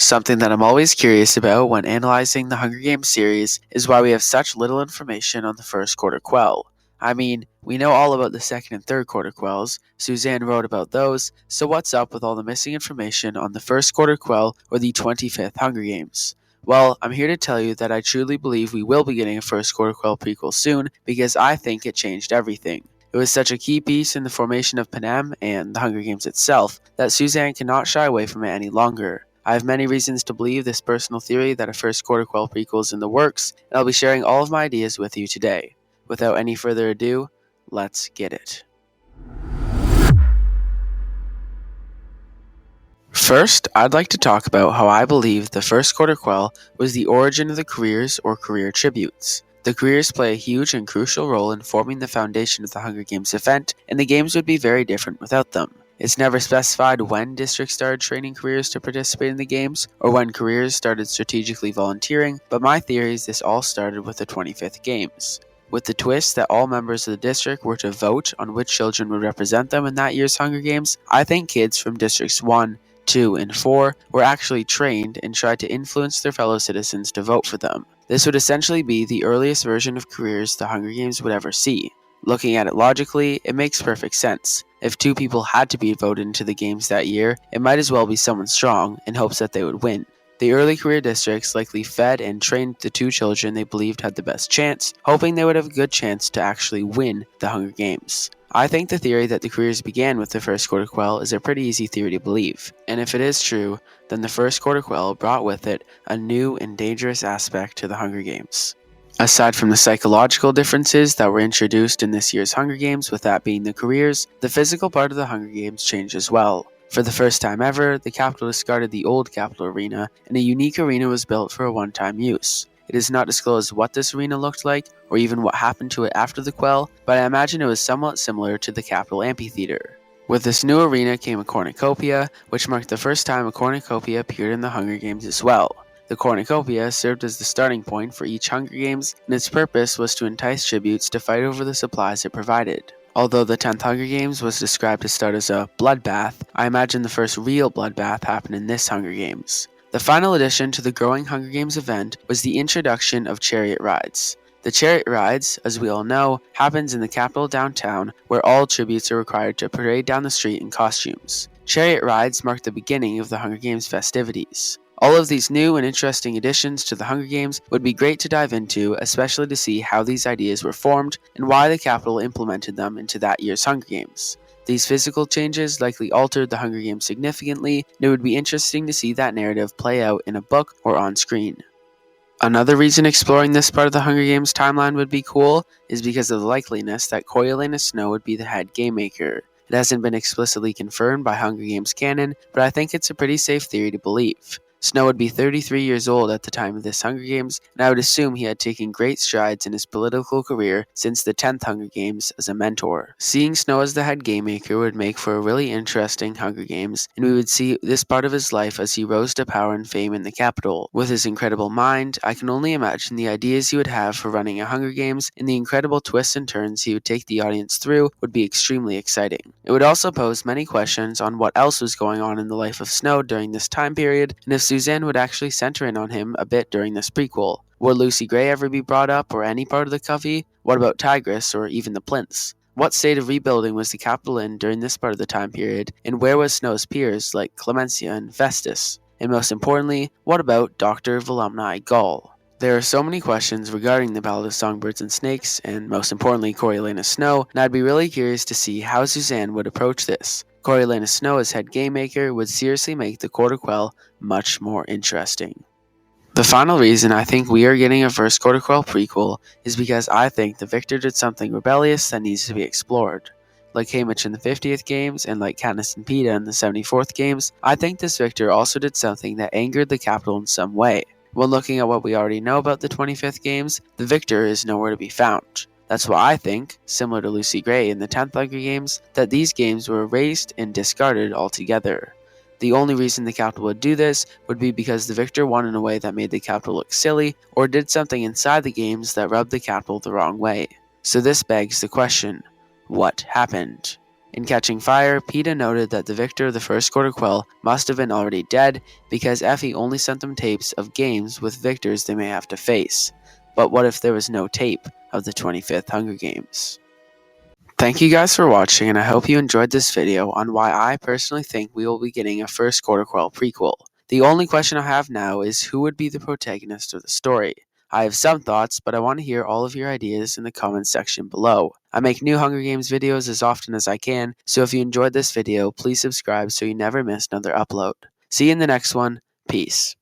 Something that I'm always curious about when analyzing the Hunger Games series is why we have such little information on the First Quarter Quell. I mean, we know all about the second and third quarter quells, Suzanne wrote about those, so what's up with all the missing information on the First Quarter Quell or the 25th Hunger Games? Well, I'm here to tell you that I truly believe we will be getting a First Quarter Quell prequel soon because I think it changed everything. It was such a key piece in the formation of Panem and the Hunger Games itself that Suzanne cannot shy away from it any longer. I have many reasons to believe this personal theory that a First Quarter Quell prequel is in the works, and I'll be sharing all of my ideas with you today. Without any further ado, let's get it. First, I'd like to talk about how I believe the First Quarter Quell was the origin of the careers or career tributes. The careers play a huge and crucial role in forming the foundation of the Hunger Games event, and the games would be very different without them. It's never specified when districts started training careers to participate in the games, or when careers started strategically volunteering, but my theory is this all started with the 25th Games. With the twist that all members of the district were to vote on which children would represent them in that year's Hunger Games, I think kids from Districts 1, 2, and 4 were actually trained and tried to influence their fellow citizens to vote for them. This would essentially be the earliest version of careers the Hunger Games would ever see. Looking at it logically, it makes perfect sense. If two people had to be voted into the games that year, it might as well be someone strong in hopes that they would win. The early career districts likely fed and trained the two children they believed had the best chance, hoping they would have a good chance to actually win the Hunger Games. I think the theory that the careers began with the First Quarter Quell is a pretty easy theory to believe, and if it is true, then the First Quarter Quell brought with it a new and dangerous aspect to the Hunger Games. Aside from the psychological differences that were introduced in this year's Hunger Games, with that being the careers, the physical part of the Hunger Games changed as well. For the first time ever, the Capitol discarded the old Capitol Arena, and a unique arena was built for a one-time use. It is not disclosed what this arena looked like, or even what happened to it after the Quell, but I imagine it was somewhat similar to the Capitol Amphitheater. With this new arena came a cornucopia, which marked the first time a cornucopia appeared in the Hunger Games as well. The cornucopia served as the starting point for each Hunger Games, and its purpose was to entice tributes to fight over the supplies it provided. Although the 10th Hunger Games was described to start as a bloodbath, I imagine the first real bloodbath happened in this Hunger Games. The final addition to the growing Hunger Games event was the introduction of chariot rides. The chariot rides, as we all know, happens in the Capitol downtown, where all tributes are required to parade down the street in costumes. Chariot rides mark the beginning of the Hunger Games festivities. All of these new and interesting additions to the Hunger Games would be great to dive into, especially to see how these ideas were formed and why the Capitol implemented them into that year's Hunger Games. These physical changes likely altered the Hunger Games significantly, and it would be interesting to see that narrative play out in a book or on screen. Another reason exploring this part of the Hunger Games timeline would be cool is because of the likeliness that Coriolanus Snow would be the head game maker. It hasn't been explicitly confirmed by Hunger Games canon, but I think it's a pretty safe theory to believe. Snow would be 33 years old at the time of this Hunger Games, and I would assume he had taken great strides in his political career since the 10th Hunger Games as a mentor. Seeing Snow as the head game maker would make for a really interesting Hunger Games, and we would see this part of his life as he rose to power and fame in the Capitol. With his incredible mind, I can only imagine the ideas he would have for running a Hunger Games, and the incredible twists and turns he would take the audience through would be extremely exciting. It would also pose many questions on what else was going on in the life of Snow during this time period, and if Suzanne would actually center in on him a bit during this prequel. Would Lucy Gray ever be brought up, or any part of the Covey? What about Tigris, or even the Plinths? What state of rebuilding was the Capitol in during this part of the time period, and where was Snow's peers like Clemencia and Festus? And most importantly, what about Dr. Volumni Gall? There are so many questions regarding the Ballad of Songbirds and Snakes, and most importantly Coriolanus Snow, and I'd be really curious to see how Suzanne would approach this. Coriolanus Snow as head game maker would seriously make the Quarter Quell much more interesting. The final reason I think we are getting a First Quarter Quell prequel is because I think the Victor did something rebellious that needs to be explored. Like Haymitch in the 50th Games, and like Katniss and Peeta in the 74th Games, I think this Victor also did something that angered the Capitol in some way. When looking at what we already know about the 25th Games, the Victor is nowhere to be found. That's why I think, similar to Lucy Gray in the 10th Hunger Games, that these games were erased and discarded altogether. The only reason the Capitol would do this would be because the Victor won in a way that made the Capitol look silly, or did something inside the games that rubbed the Capitol the wrong way. So this begs the question, what happened? In Catching Fire, PETA noted that the victor of the First Quarter Quell must have been already dead because Effie only sent them tapes of games with victors they may have to face. But what if there was no tape of the 25th Hunger Games? Thank you guys for watching, and I hope you enjoyed this video on why I personally think we will be getting a First Quarter Quell prequel. The only question I have now is who would be the protagonist of the story? I have some thoughts, but I want to hear all of your ideas in the comments section below. I make new Hunger Games videos as often as I can, so if you enjoyed this video, please subscribe so you never miss another upload. See you in the next one. Peace.